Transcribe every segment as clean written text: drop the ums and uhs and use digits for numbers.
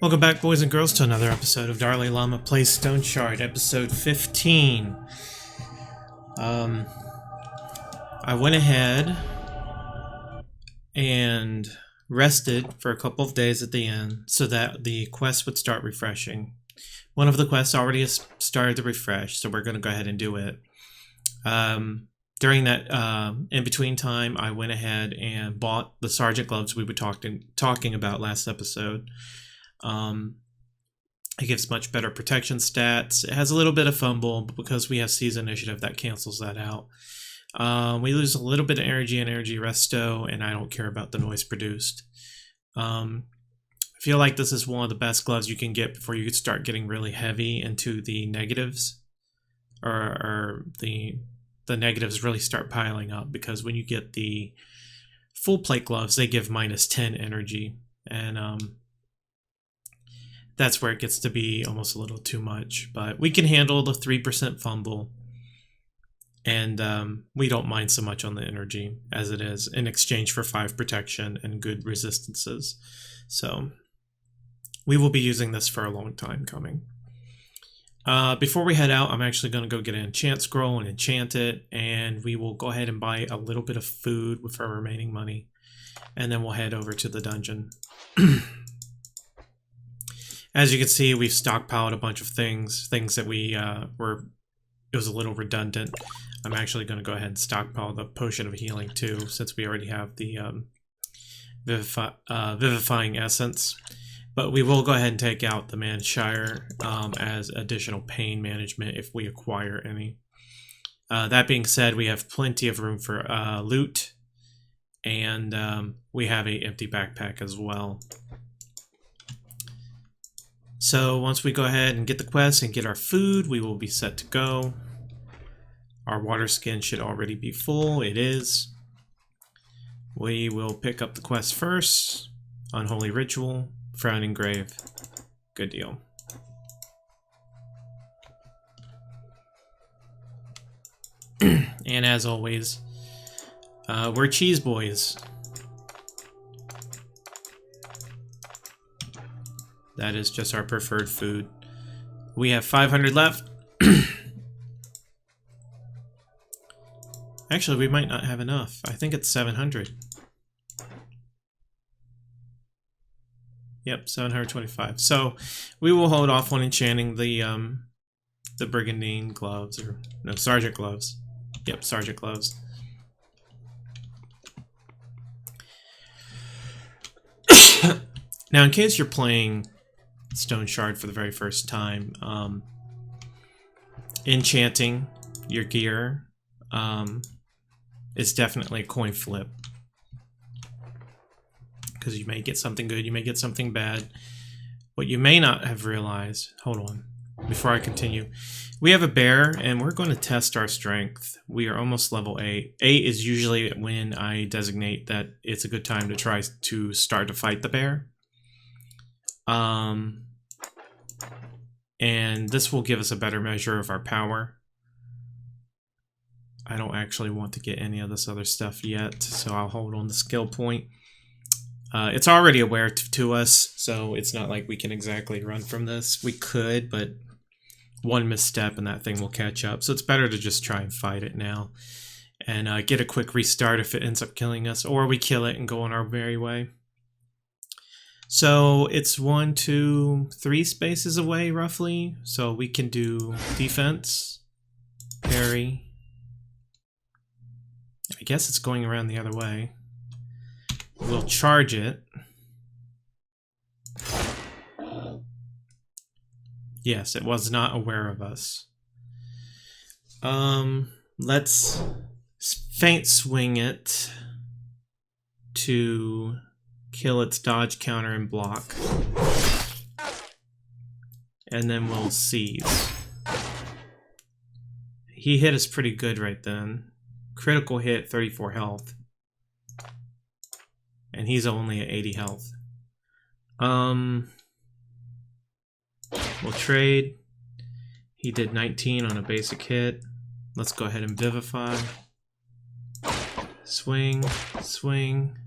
Welcome back, boys and girls, to another episode of DarLeeLlama Plays Stoneshard, episode 15. I went ahead and rested for a couple of days at the end so that the quest would start refreshing. One of the quests already has started to refresh, so we're going to go ahead and do it. During that in-between time, I went ahead and bought the sergeant gloves we were talking about last episode. It gives much better protection stats. It has a little bit of fumble, but because we have Seize Initiative, that cancels that out. We lose a little bit of energy and energy resto, and I don't care about the noise produced. I feel like this is one of the best gloves you can get before you start getting really heavy into the negatives, or the negatives really start piling up, because when you get the full plate gloves, they give -10 energy, and that's where it gets to be almost a little too much. But we can handle the 3% fumble, and we don't mind so much on the energy as it is, in exchange for 5 protection and good resistances. So we will be using this for a long time coming. Before we head out, I'm actually going to go get an enchant scroll and enchant it, and we will go ahead and buy a little bit of food with our remaining money, and then we'll head over to the dungeon. As you can see, we've stockpiled a bunch of things that we it was a little redundant. I'm actually going to go ahead and stockpile the potion of healing too, since we already have the vivifying essence. But we will go ahead and take out the Manshire as additional pain management if we acquire any. That being said, we have plenty of room for loot, and we have an empty backpack as well. So once we go ahead and get the quest and get our food, we will be set to go. Our water skin should already be full. It is. We will pick up the quest first. Unholy Ritual, Frowning Grave. Good deal. And as always, we're cheese boys. That is just our preferred food. We have 500 left. Actually, we might not have enough. I think it's 700. Yep, 725. So we will hold off on enchanting the Brigandine gloves, or no, Sergeant gloves. Yep, Sergeant gloves. Now, in case you're playing Stoneshard for the very first time, enchanting your gear is definitely a coin flip, because you may get something good, you may get something bad. What you may not have realized, hold on, before I continue, we have a bear and we're going to test our strength. We are almost level 8. 8 is usually when I designate that it's a good time to try to start to fight the bear. And this will give us a better measure of our power. I don't actually want to get any of this other stuff yet, so I'll hold on the skill point. It's already aware to us, so it's not like we can exactly run from this. We could, but one misstep and that thing will catch up. So it's better to just try and fight it now and get a quick restart if it ends up killing us, or we kill it and go on our merry way. So it's 1, 2, 3 spaces away roughly. So we can do defense, parry. I guess it's going around the other way. We'll charge it. Yes, it was not aware of us. Let's feint swing it to kill its dodge, counter, and block. And then we'll seize. He hit us pretty good right then. Critical hit, 34 health. And he's only at 80 health. We'll trade. He did 19 on a basic hit. Let's go ahead and vivify. Swing, swing.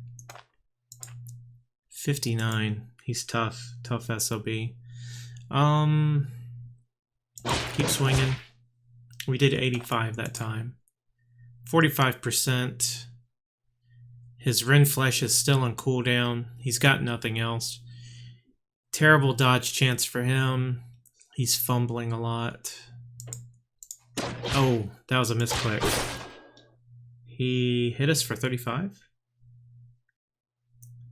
59. He's tough. Tough SOB. Keep swinging. We did 85 that time. 45%. His Ren Flesh is still on cooldown. He's got nothing else. Terrible dodge chance for him. He's fumbling a lot. Oh, that was a misclick. He hit us for 35?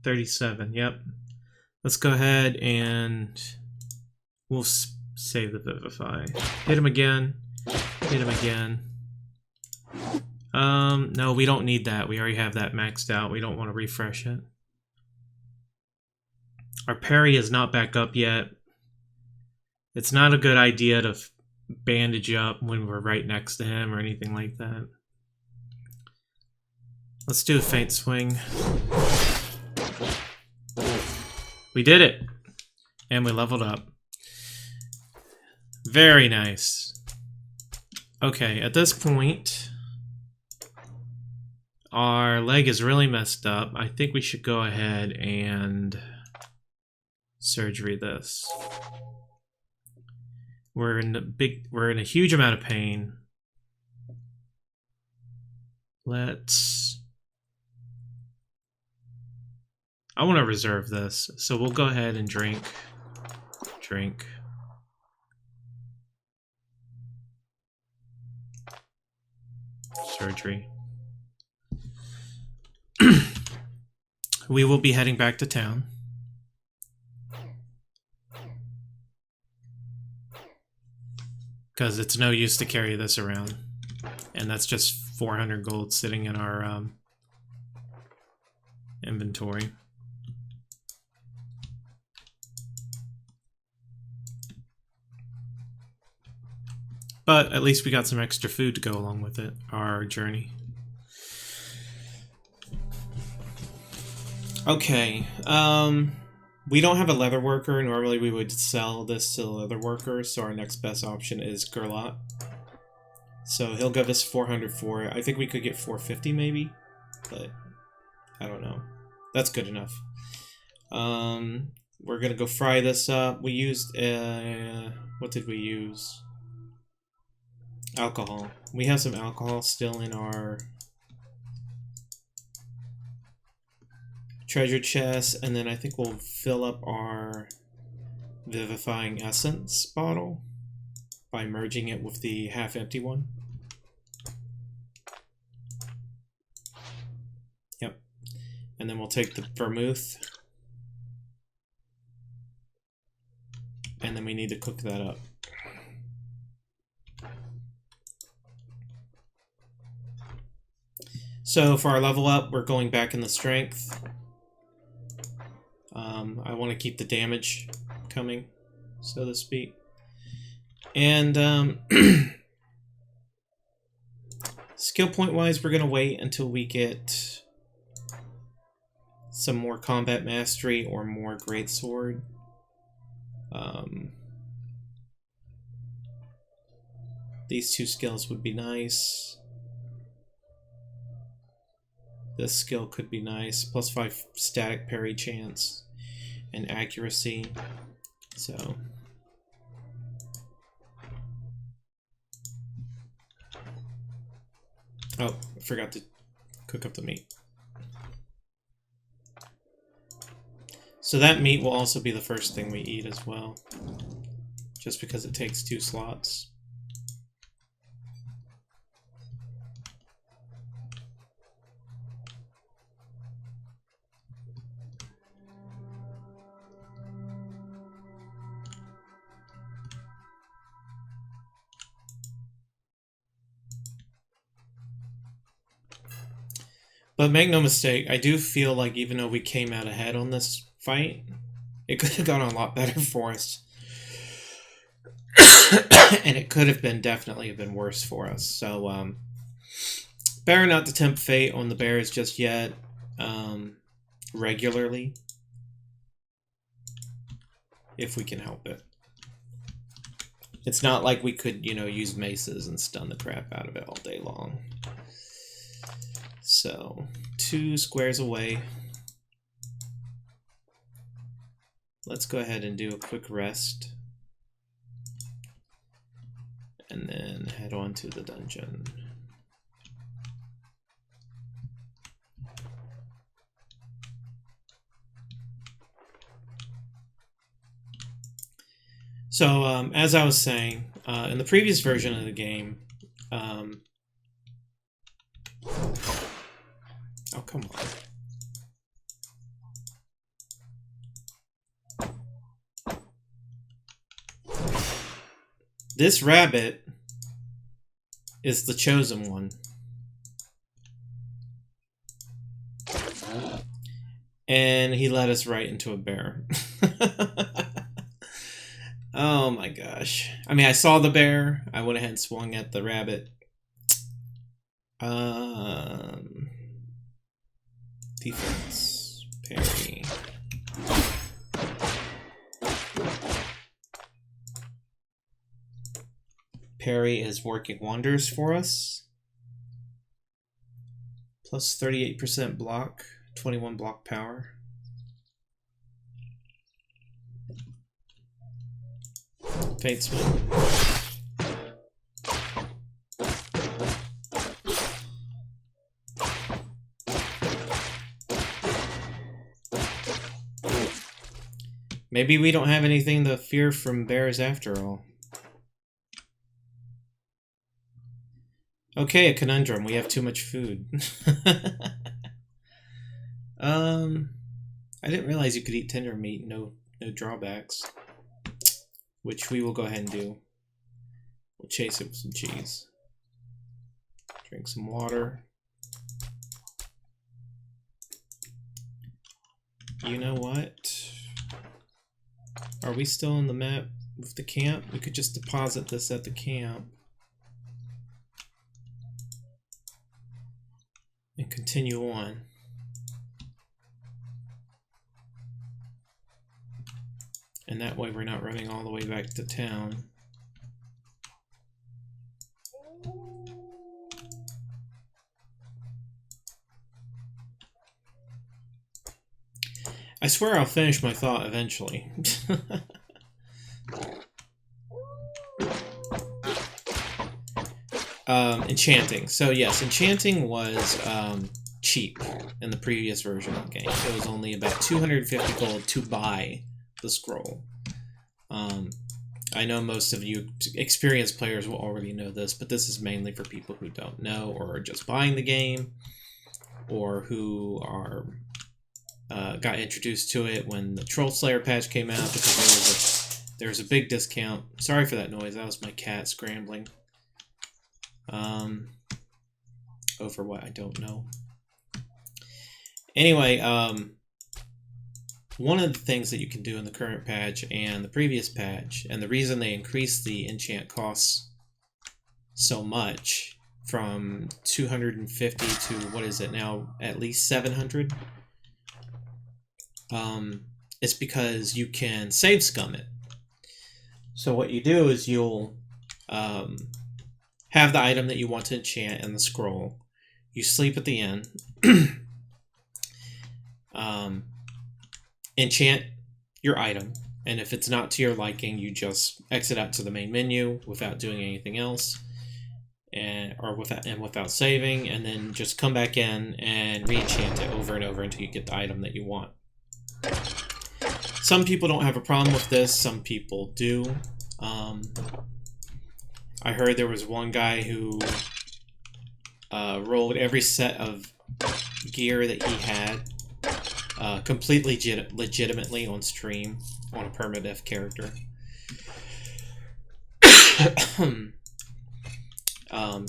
37, yep. Let's go ahead and we'll save the Vivify. Hit him again. Hit him again. No, we don't need that. We already have that maxed out. We don't want to refresh it. Our parry is not back up yet. It's not a good idea to bandage up when we're right next to him or anything like that. Let's do a feint swing. We did it! And we leveled up. Very nice. Okay, at this point, our leg is really messed up. I think we should go ahead and surgery this. We're in a huge amount of pain. I want to reserve this, so we'll go ahead and drink. Surgery. We will be heading back to town. Because it's no use to carry this around. And that's just 400 gold sitting in our inventory. But at least we got some extra food to go along with it, our journey. Okay, we don't have a leather worker. Normally we would sell this to the leather worker, so our next best option is Gerlot. So he'll give us 400 for it. I think we could get 450 maybe, but I don't know. That's good enough. We're gonna go fry this up. We used, what did we use? Alcohol. We have some alcohol still in our treasure chest, and then I think we'll fill up our vivifying essence bottle by merging it with the half-empty one. Yep. And then we'll take the vermouth, and then we need to cook that up. So for our level up, we're going back in the strength. I want to keep the damage coming, so to speak. And skill point wise, we're going to wait until we get some more combat mastery or more Greatsword. These two skills would be nice. This skill could be nice. +5 static parry chance and accuracy. So oh, I forgot to cook up the meat. So that meat will also be the first thing we eat as well, just because it takes 2 slots. But make no mistake, I do feel like even though we came out ahead on this fight, it could have gone a lot better for us. And it could have been definitely been worse for us. So, better not to tempt fate on the bears just yet, regularly, if we can help it. It's not like we could, you know, use maces and stun the crap out of it all day long. So, 2 squares away. let's go ahead and do a quick rest. And then head on to the dungeon. So, as I was saying, in the previous version of the game, oh, come on. This rabbit is the chosen one. And he led us right into a bear. Oh my gosh. I mean, I saw the bear. I went ahead and swung at the rabbit. Defense. Parry. Parry is working wonders for us. Plus 38% block, 21 block power. Fate swing. Maybe we don't have anything to fear from bears after all. Okay, a conundrum. We have too much food. I didn't realize you could eat tender meat, no drawbacks. Which we will go ahead and do. We'll chase it with some cheese. Drink some water. You know what? Are we still on the map with the camp? We could just deposit this at the camp. And continue on. And that way we're not running all the way back to town. I swear I'll finish my thought eventually. Enchanting. So yes, enchanting was cheap in the previous version of the game. It was only about 250 gold to buy the scroll. I know most of you experienced players will already know this, but this is mainly for people who don't know or are just buying the game, or who are got introduced to it when the Trollslayer patch came out, because there was a big discount. Sorry for that noise. That was my cat scrambling. Over what? I don't know. Anyway, one of the things that you can do in the current patch and the previous patch, and the reason they increased the enchant costs so much from 250 to, what is it now, at least 700, it's because you can save scum it. So what you do is you'll have the item that you want to enchant in the scroll. You sleep at the end. Enchant your item, and if it's not to your liking, you just exit out to the main menu without doing anything else, without saving, and then just come back in and re-enchant it over and over until you get the item that you want. Some people don't have a problem with this, some people do. I heard there was one guy who rolled every set of gear that he had completely legitimately on stream on a Permadeath character.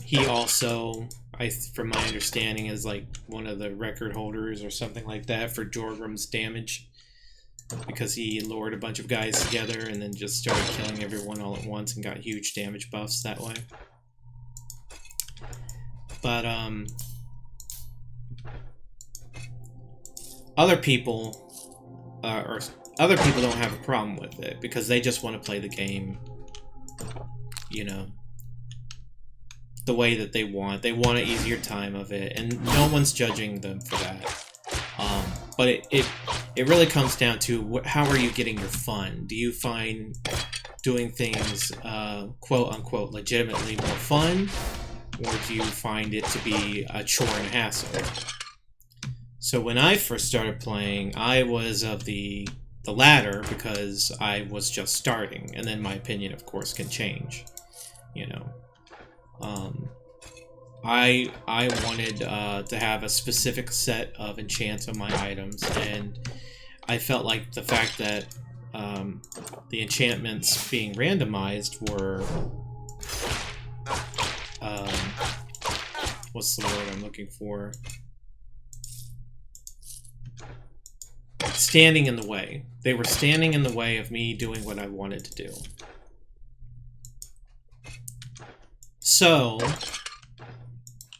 He also, from my understanding, is like one of the record holders or something like that for Jorgrim's damage, because he lured a bunch of guys together and then just started killing everyone all at once and got huge damage buffs that way. But other people don't have a problem with it because they just want to play the game, you know, the way that they want. They want an easier time of it, and no one's judging them for that. But it really comes down to how are you getting your fun? Do you find doing things quote unquote legitimately more fun, or do you find it to be a chore and hassle? So when I first started playing, I was of the latter because I was just starting, and then my opinion, of course, can change. You know, I wanted to have a specific set of enchants on my items, and I felt like the fact that the enchantments being randomized were what's the word I'm looking for? Standing in the way. They were standing in the way of me doing what I wanted to do. So,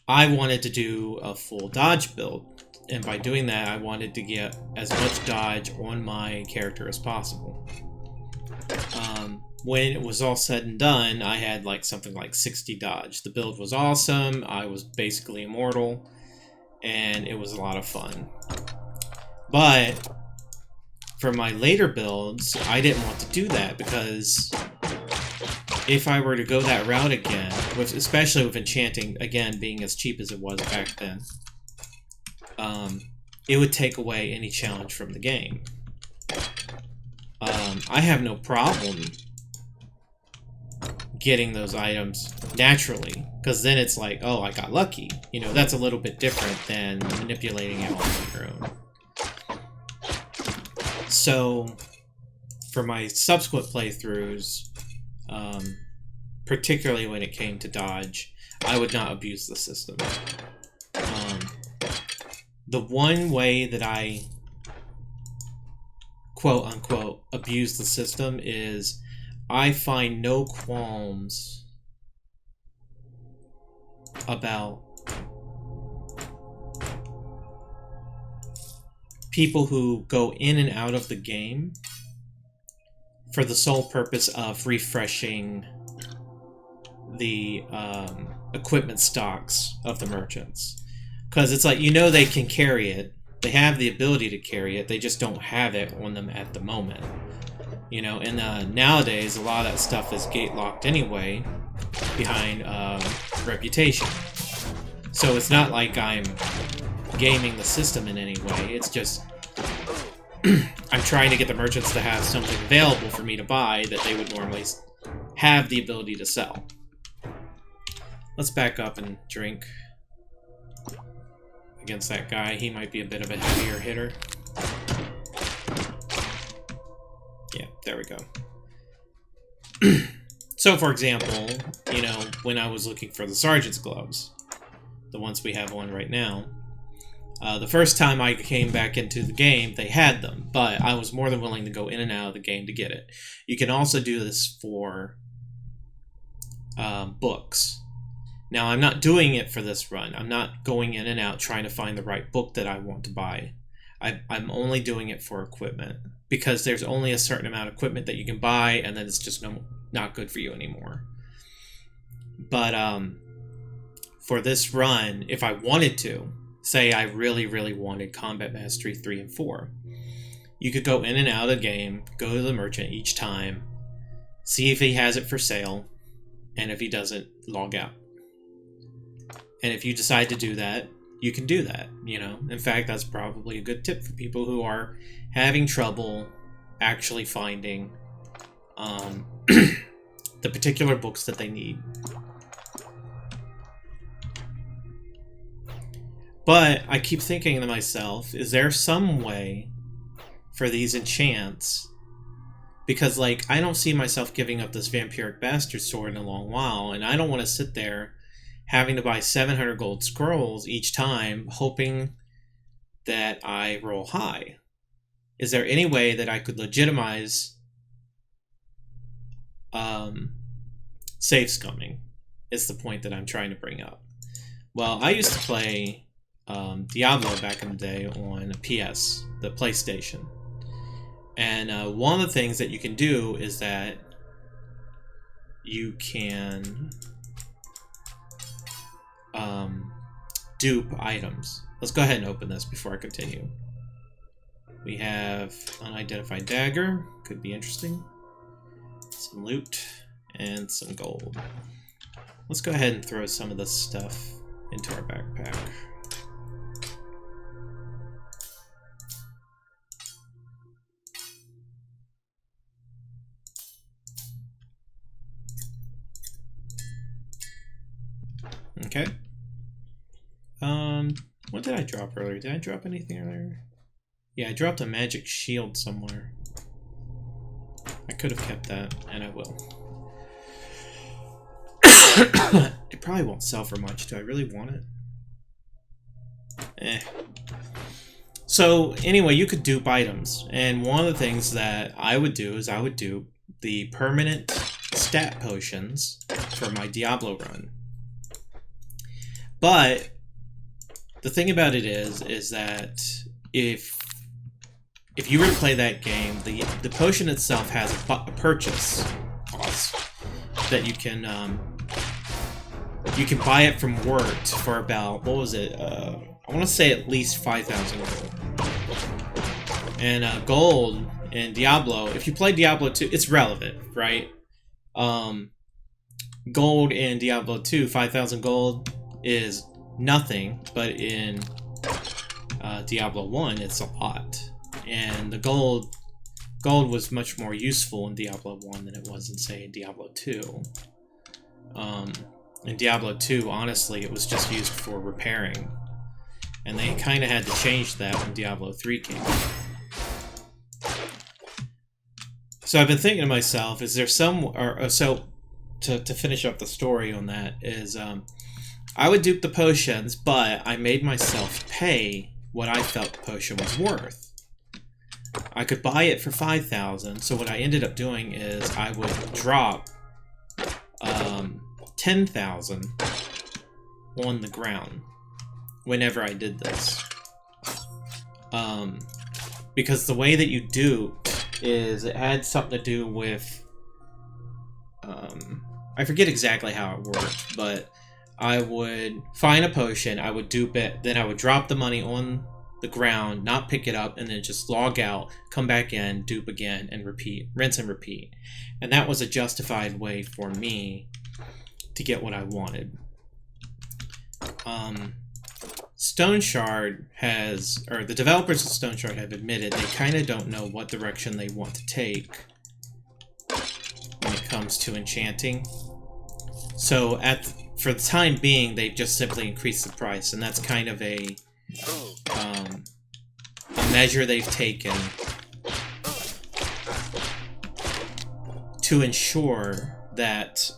I wanted to do a full dodge build, and by doing that, I wanted to get as much dodge on my character as possible. When it was all said and done, I had like something like 60 dodge. The build was awesome, I was basically immortal, and it was a lot of fun. But for my later builds, I didn't want to do that because if I were to go that route again, especially with enchanting, again, being as cheap as it was back then, it would take away any challenge from the game. I have no problem getting those items naturally, because then it's like, oh, I got lucky. You know, that's a little bit different than manipulating it on your own. So, for my subsequent playthroughs, particularly when it came to dodge, I would not abuse the system. The one way that I quote-unquote abuse the system is I find no qualms about people who go in and out of the game for the sole purpose of refreshing the equipment stocks of the merchants. Because it's like, you know, they can carry it. They have the ability to carry it. They just don't have it on them at the moment. You know, and nowadays, a lot of that stuff is gate-locked anyway behind reputation. So it's not like I'm gaming the system in any way. It's just I'm trying to get the merchants to have something available for me to buy that they would normally have the ability to sell. Let's back up and drink against that guy. He might be a bit of a heavier hitter. Yeah, there we go. So, for example, you know, when I was looking for the Sergeant's Gloves, the ones we have on right now, the first time I came back into the game, they had them, but I was more than willing to go in and out of the game to get it. You can also do this for books. Now, I'm not doing it for this run. I'm not going in and out trying to find the right book that I want to buy. I'm only doing it for equipment, because there's only a certain amount of equipment that you can buy, and then it's just not good for you anymore. But for this run, if I wanted to, say I really, really wanted Combat Mastery 3 and 4, you could go in and out of the game, go to the merchant each time, see if he has it for sale, and if he doesn't, log out. And if you decide to do that, you can do that, you know. In fact, that's probably a good tip for people who are having trouble actually finding the particular books that they need. But I keep thinking to myself, is there some way for these enchants? Because, like, I don't see myself giving up this Vampiric Bastard Sword in a long while, and I don't want to sit there having to buy 700 gold scrolls each time, hoping that I roll high. Is there any way that I could legitimize save scumming? Is the point that I'm trying to bring up. Well, I used to play Diablo back in the day on a PS, the PlayStation. And one of the things that you can do is that you can dupe items. Let's go ahead and open this before I continue. We have unidentified dagger, could be interesting. Some loot, and some gold. Let's go ahead and throw some of this stuff into our backpack. Okay. What did I drop earlier? Did I drop anything earlier? Yeah, I dropped a magic shield somewhere. I could have kept that, and I will. It probably won't sell for much. Do I really want it? Eh. So, anyway, you could dupe items. And one of the things that I would do is I would dupe the permanent stat potions for my Diablo run. But the thing about it is that if you were to play that game, the potion itself has a purchase cost that you can buy it from Wort for about, what was it? I want to say at least 5,000 gold. And gold in Diablo, if you play Diablo 2, it's relevant, right? Gold in Diablo 2, 5,000 gold is nothing, but in Diablo 1, it's a lot. And the gold was much more useful in Diablo 1 than it was in, say, Diablo 2. In Diablo 2, honestly, it was just used for repairing. And they kind of had to change that when Diablo 3 came out. So I've been thinking to myself, is there some... So, to finish up the story on that, is... I would dupe the potions, but I made myself pay what I felt the potion was worth. I could buy it for 5,000, so what I ended up doing is I would drop 10,000 on the ground whenever I did this. Because the way that you dupe is it had something to do with... I forget exactly how it worked, but I would find a potion, I would dupe it, then I would drop the money on the ground, not pick it up, and then just log out, come back in, dupe again, and repeat. Rinse and repeat. And that was a justified way for me to get what I wanted. Stoneshard has, or the developers of Stoneshard have admitted they kind of don't know what direction they want to take when it comes to enchanting. So for the time being, they've just simply increased the price, and that's kind of a measure they've taken to ensure that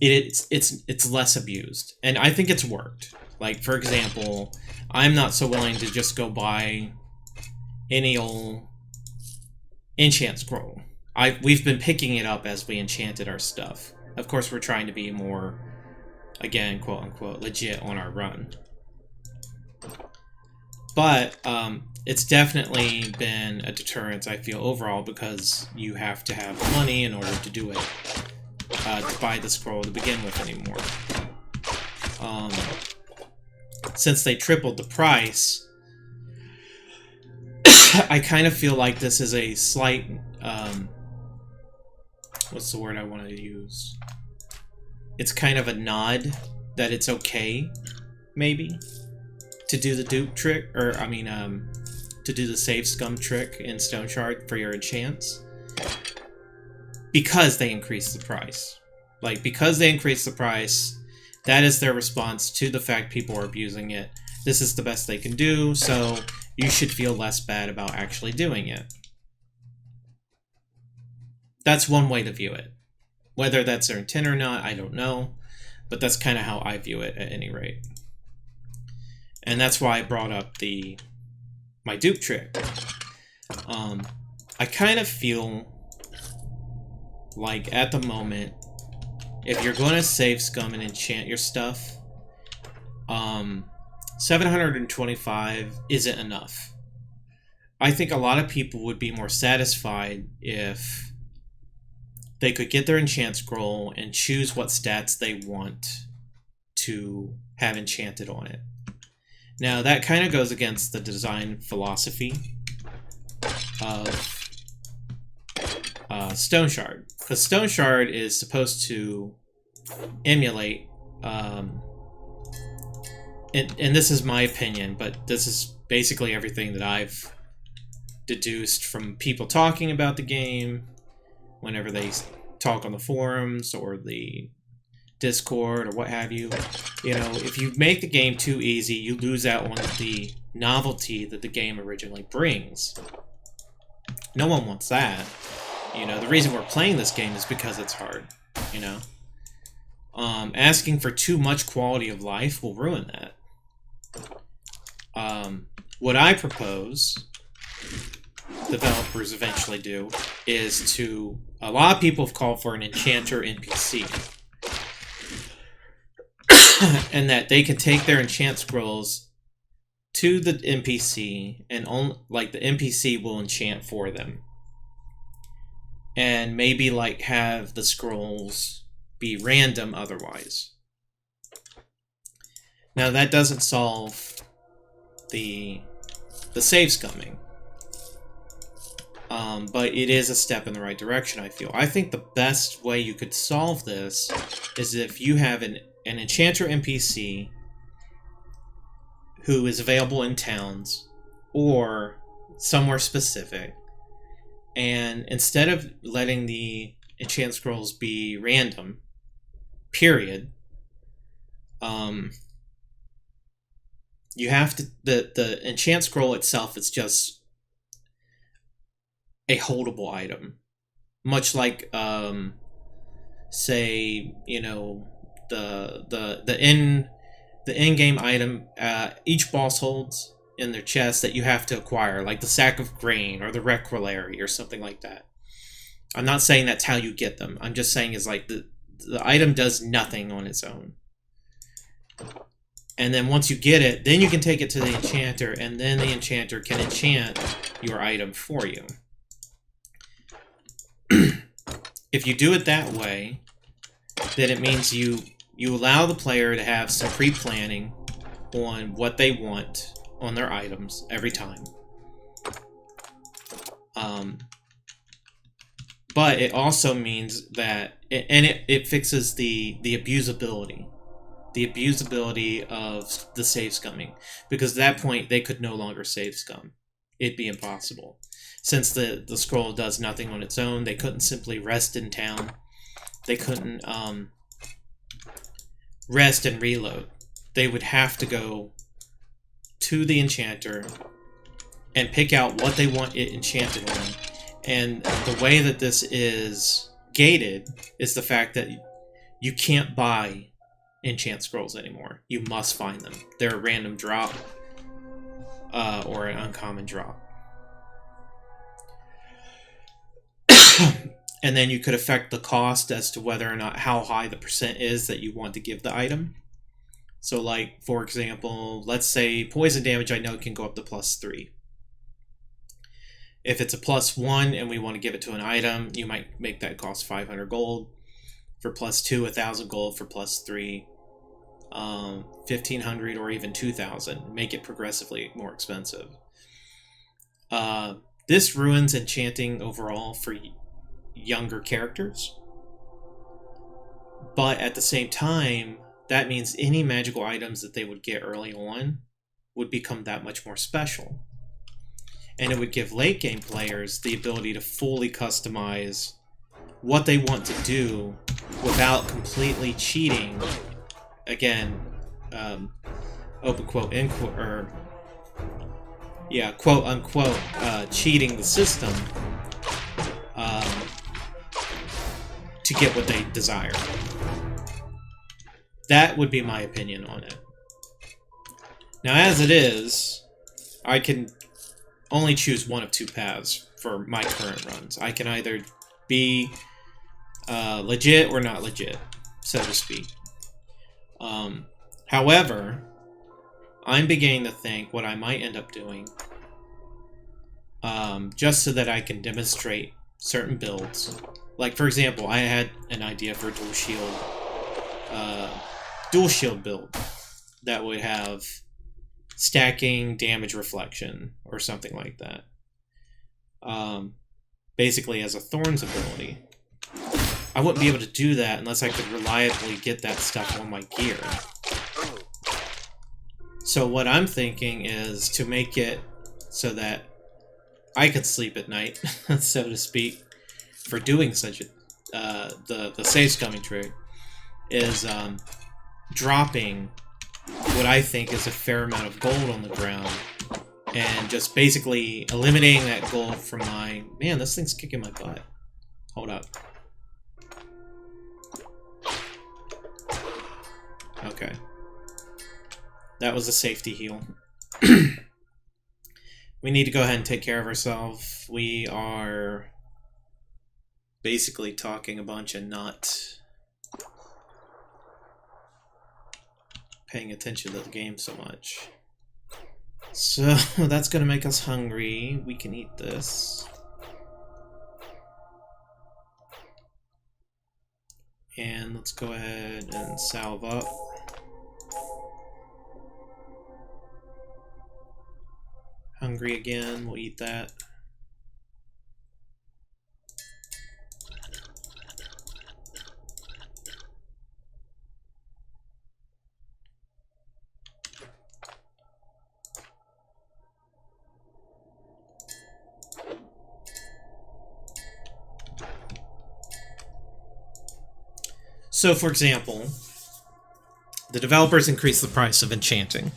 it's less abused, and I think it's worked. Like, for example, I'm not so willing to just go buy any old enchant scroll. We've been picking it up as we enchanted our stuff. Of course, we're trying to be more, again, quote-unquote, legit on our run. But it's definitely been a deterrence, I feel, overall, because you have to have money in order to do it, to buy the scroll to begin with anymore. Since they tripled the price, I kind of feel like this is a slight... what's the word I want to use? It's kind of a nod that it's okay, maybe, to do the dupe trick, or, I mean, to do the save scum trick in Stoneshard for your enchants. Because they increased the price. Like, because they increased the price, that is their response to the fact people are abusing it. This is the best they can do, so you should feel less bad about actually doing it. That's one way to view it. Whether that's their intent or not, I don't know. But that's kind of how I view it, at any rate. And that's why I brought up my dupe trick. I kind of feel like, at the moment, if you're going to save scum and enchant your stuff, 725 isn't enough. I think a lot of people would be more satisfied if they could get their enchant scroll and choose what stats they want to have enchanted on it. Now, that kind of goes against the design philosophy of Stoneshard. Because Stoneshard is supposed to emulate, and this is my opinion, but this is basically everything that I've deduced from people talking about the game, whenever they talk on the forums or the Discord or what have you. You know, if you make the game too easy, you lose out on the novelty that the game originally brings. No one wants that. You know, the reason we're playing this game is because it's hard, you know. Asking for too much quality of life will ruin that. What I propose developers eventually do is to... A lot of people have called for an enchanter NPC. And that they can take their enchant scrolls to the NPC, and like the NPC will enchant for them. And maybe like have the scrolls be random otherwise. Now that doesn't solve the save scumming. But it is a step in the right direction, I feel. I think the best way you could solve this is if you have an enchanter NPC who is available in towns or somewhere specific, and instead of letting the enchant scrolls be random, period, you have to... The enchant scroll itself is just a holdable item. Much like, say, you know, the in-game item each boss holds in their chest that you have to acquire, like the sack of grain or the requillary or something like that. I'm not saying that's how you get them. I'm just saying is like the item does nothing on its own. And then once you get it, then you can take it to the enchanter, and then the enchanter can enchant your item for you. If you do it that way, then it means you allow the player to have some pre-planning on what they want on their items every time. But it also means that, and it fixes the abusability. The abusability of the save scumming. Because at that point, they could no longer save scum. It'd be impossible. Since the scroll does nothing on its own, they couldn't simply rest in town. They couldn't rest and reload. They would have to go to the enchanter and pick out what they want it enchanted on. And the way that this is gated is the fact that you can't buy enchant scrolls anymore. You must find them. They're a random drop or an uncommon drop. And then you could affect the cost as to whether or not how high the percent is that you want to give the item. So like, for example, let's say poison damage I know can go up to +3. If it's a +1 and we want to give it to an item, you might make that cost 500 gold. For +2, 1,000 gold. For +3, 1,500 or even 2,000. Make it progressively more expensive. This ruins enchanting overall for younger characters. But at the same time, that means any magical items that they would get early on would become that much more special. And it would give late game players the ability to fully customize what they want to do without completely cheating. Again, open quote, end quote, or yeah, quote unquote, cheating the system to get what they desire. That would be my opinion on it. Now, as it is, I can only choose one of two paths for my current runs. I can either be legit or not legit, so to speak. However, I'm beginning to think what I might end up doing, just so that I can demonstrate certain builds. Like, for example, I had an idea for a dual shield build that would have stacking damage reflection or something like that. Basically as a Thorns ability. I wouldn't be able to do that unless I could reliably get that stuff on my gear. So what I'm thinking is to make it so that I could sleep at night, so to speak, for doing such a the save scumming trick, is dropping what I think is a fair amount of gold on the ground, and just basically eliminating that gold from my... Man, this thing's kicking my butt. Hold up. Okay. That was a safety heal. We need to go ahead and take care of ourselves. We are basically talking a bunch and not paying attention to the game so much. So that's going to make us hungry. We can eat this. And let's go ahead and salve up. Hungry again, we'll eat that. So, for example, the developers increase the price of enchanting.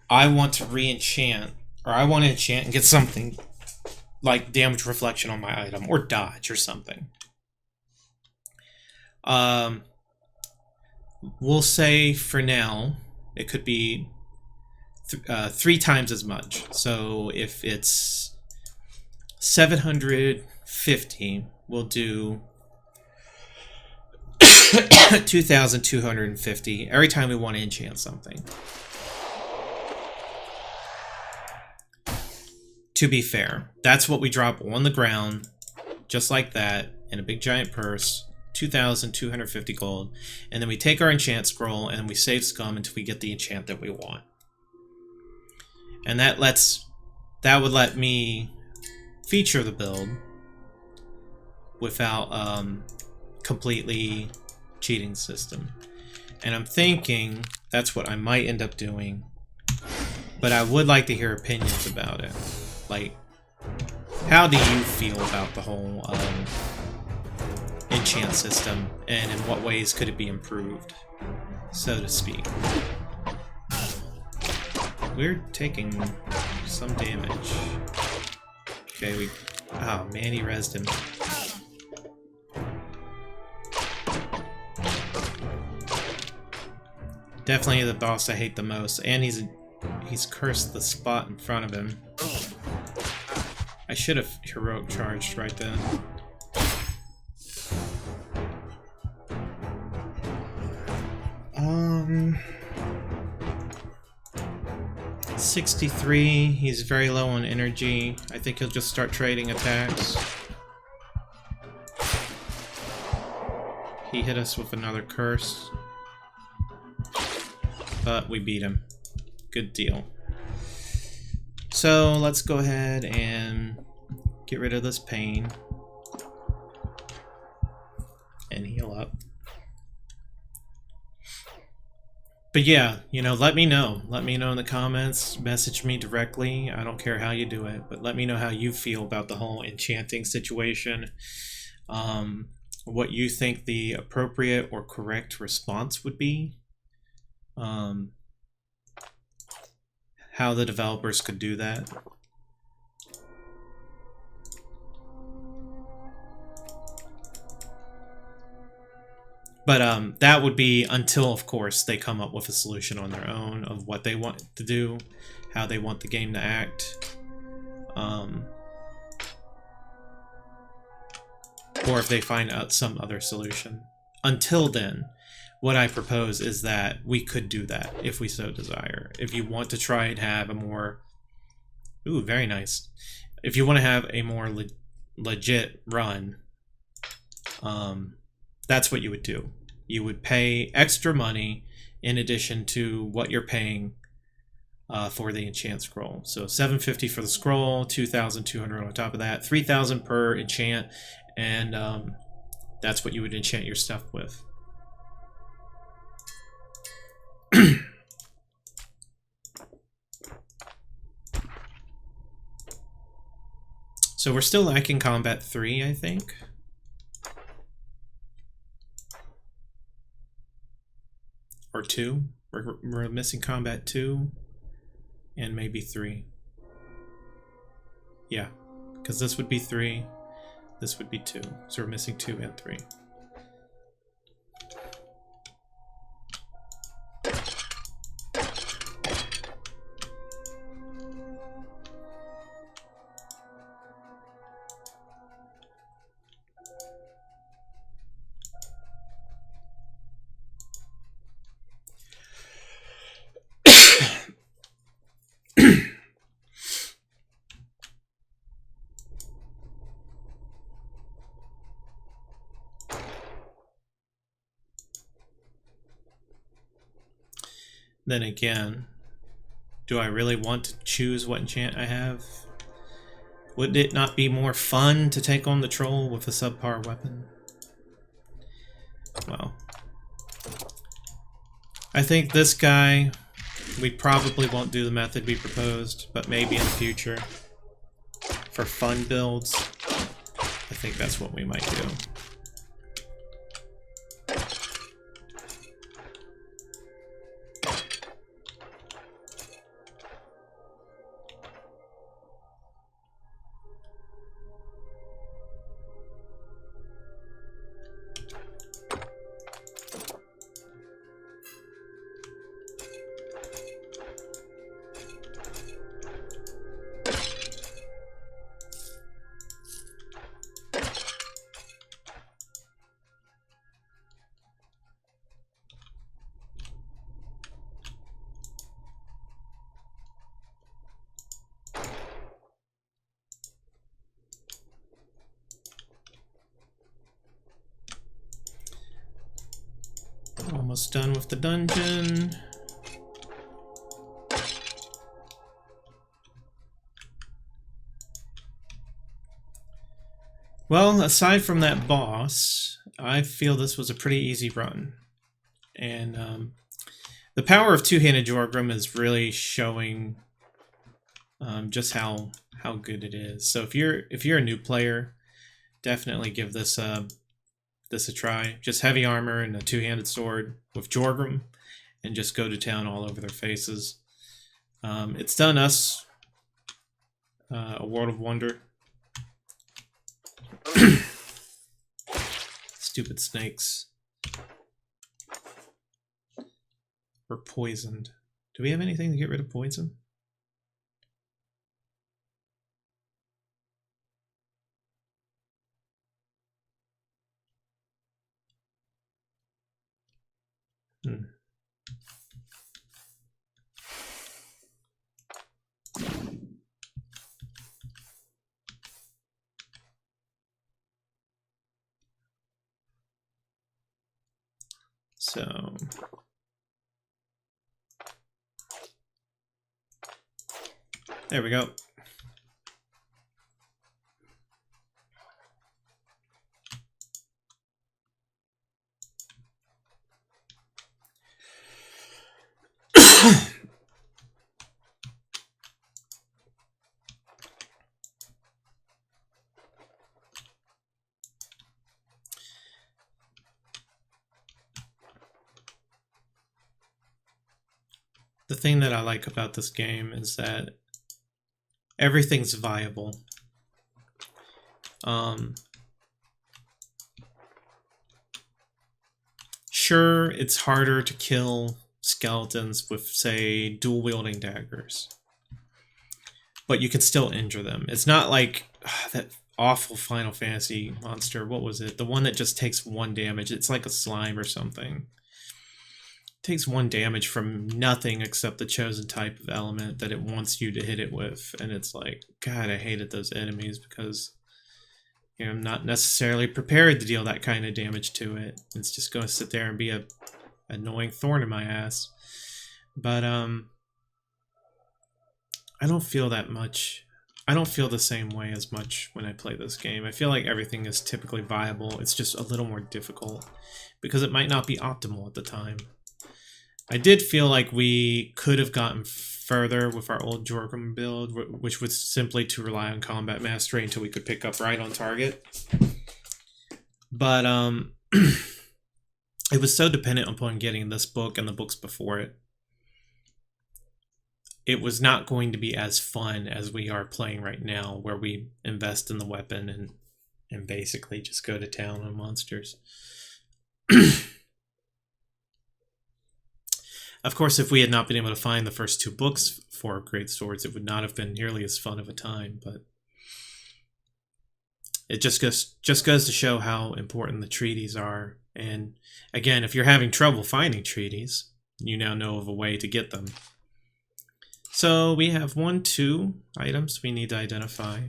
I want to re-enchant, or I want to enchant and get something like damage reflection on my item, or dodge, or something. We'll say, for now, it could be 3 times as much. So, if it's 750, we'll do 2,250 every time we want to enchant something. To be fair, that's what we drop on the ground, just like that, in a big giant purse, 2,250 gold, and then we take our enchant scroll and we save scum until we get the enchant that we want. And that would let me feature the build without completely cheating the system. And I'm thinking that's what I might end up doing, but I would like to hear opinions about it. Like, how do you feel about the whole enchant system, and in what ways could it be improved, so to speak? We're taking some damage. Okay, oh man, he rezzed him. Definitely the boss I hate the most, and he's cursed the spot in front of him. I should have heroic charged right then. Um, 63, he's very low on energy. I think he'll just start trading attacks. He hit us with another curse. But we beat him. Good deal. So let's go ahead and get rid of this pain. And heal up. But yeah, you know, let me know. Let me know in the comments. Message me directly. I don't care how you do it, but let me know how you feel about the whole enchanting situation. What you think the appropriate or correct response would be. How the developers could do that. But that would be until, of course, they come up with a solution on their own of what they want to do, how they want the game to act. Or if they find out some other solution. Until then, what I propose is that we could do that if we so desire. If you want to try and have a more... Ooh, very nice. If you want to have a more legit run, that's what you would do. You would pay extra money in addition to what you're paying for the enchant scroll. So 750 for the scroll, 2,200 on top of that, 3,000 per enchant, and that's what you would enchant your stuff with. So we're still lacking combat 3, I think. Or 2. We're missing combat 2 and maybe 3. Yeah, because this would be 3, this would be 2. So we're missing 2 and 3. Then again, do I really want to choose what enchant I have? Would it not be more fun to take on the troll with a subpar weapon? Well, I think this guy, we probably won't do the method we proposed, but maybe in the future, for fun builds, I think that's what we might do. Almost done with the dungeon. Well, aside from that boss, I feel this was a pretty easy run. And the power of two-handed Jorgrim is really showing just how good it is. So if you're a new player, definitely give this a try. Just heavy armor and a two-handed sword with Jorgrim, and just go to town all over their faces. It's done us a world of wonder. Stupid snakes. We're poisoned. Do we have anything to get rid of poison? So there we go. The thing that I like about this game is that everything's viable. Sure, it's harder to kill skeletons with, say, dual-wielding daggers, but you can still injure them. It's not like that awful Final Fantasy monster. What was it? The one that just takes 1 damage. It's like a slime or something. Takes 1 damage from nothing except the chosen type of element that it wants you to hit it with, and it's like, God, I hated those enemies because, you know, I'm not necessarily prepared to deal that kind of damage to it. It's just going to sit there and be a annoying thorn in my ass. But I don't feel that much. I don't feel the same way as much when I play this game. I feel like everything is typically viable. It's just a little more difficult because it might not be optimal at the time. I did feel like we could have gotten further with our old Jorgrim build, which was simply to rely on combat mastery until we could pick up right on target. But it was so dependent upon getting this book and the books before it. It was not going to be as fun as we are playing right now, where we invest in the weapon and basically just go to town on monsters. Of course, if we had not been able to find the first 2 books for Greatswords, it would not have been nearly as fun of a time, but it just goes to show how important the treaties are. And again, if you're having trouble finding treaties, you now know of a way to get them. So we have 2 items we need to identify.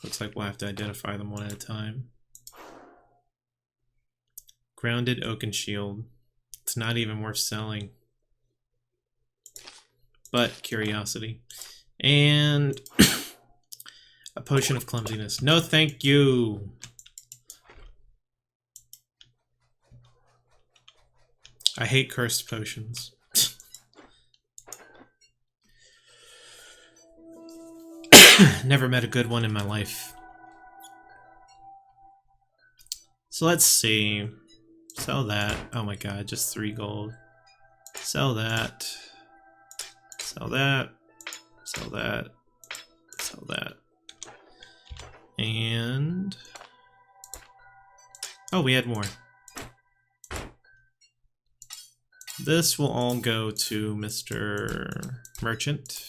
Looks like we'll have to identify them one at a time. Grounded oaken shield. It's not even worth selling. But curiosity. And a potion of clumsiness. No thank you. I hate cursed potions. Never met a good one in my life. So let's see. Sell that. Oh my god, just 3 gold. Sell that. Sell that. Sell that. Sell that. And... oh, we had more. This will all go to Mr. Merchant.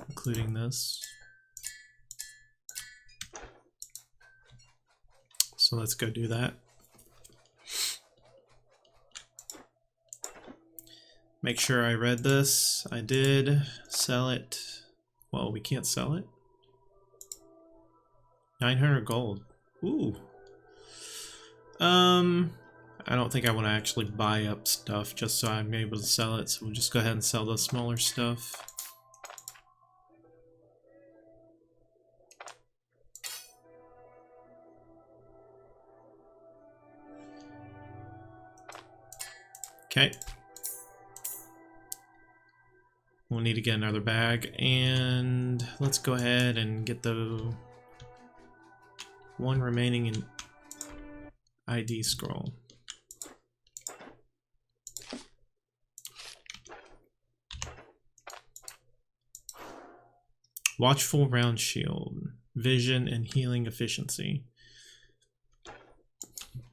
Including this. So let's go do that. Make sure I read this. I did. Sell it. Well, we can't sell it. 900 gold. Ooh. I don't think I want to actually buy up stuff just so I'm able to sell it. So we'll just go ahead and sell the smaller stuff. Okay. We'll need to get another bag, and let's go ahead and get the 1 remaining in ID scroll. Watchful round shield, vision and healing efficiency.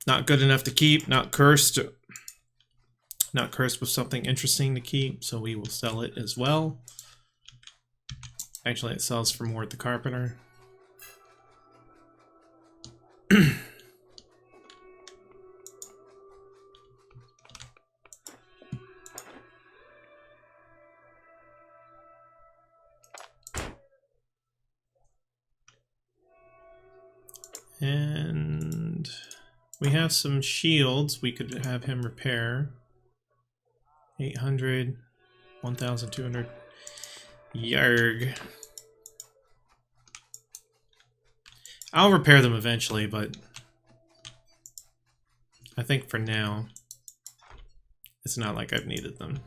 Not good enough to keep, not cursed. Not cursed with something interesting to keep, so we will sell it as well. Actually, it sells for more at the carpenter. And we have some shields we could have him repair. 800, 1,200. Yarg. I'll repair them eventually, but I think for now, it's not like I've needed them.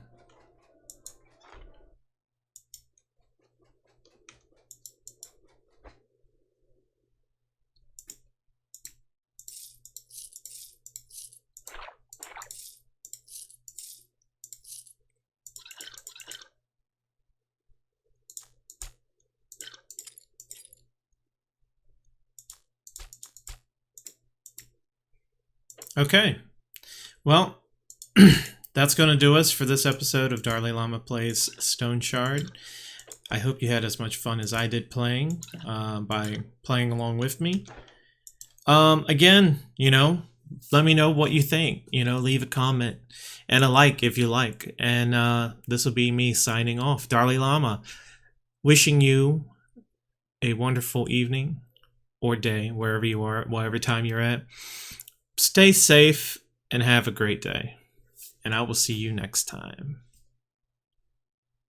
Okay, well, that's going to do us for this episode of DarLeeLlama Plays Stoneshard. I hope you had as much fun as I did playing by playing along with me. Again, you know, let me know what you think. You know, leave a comment and a like if you like. And this will be me signing off. DarLeeLlama, wishing you a wonderful evening or day, wherever you are, whatever time you're at. stay safe and have a great day. And I will see you next time.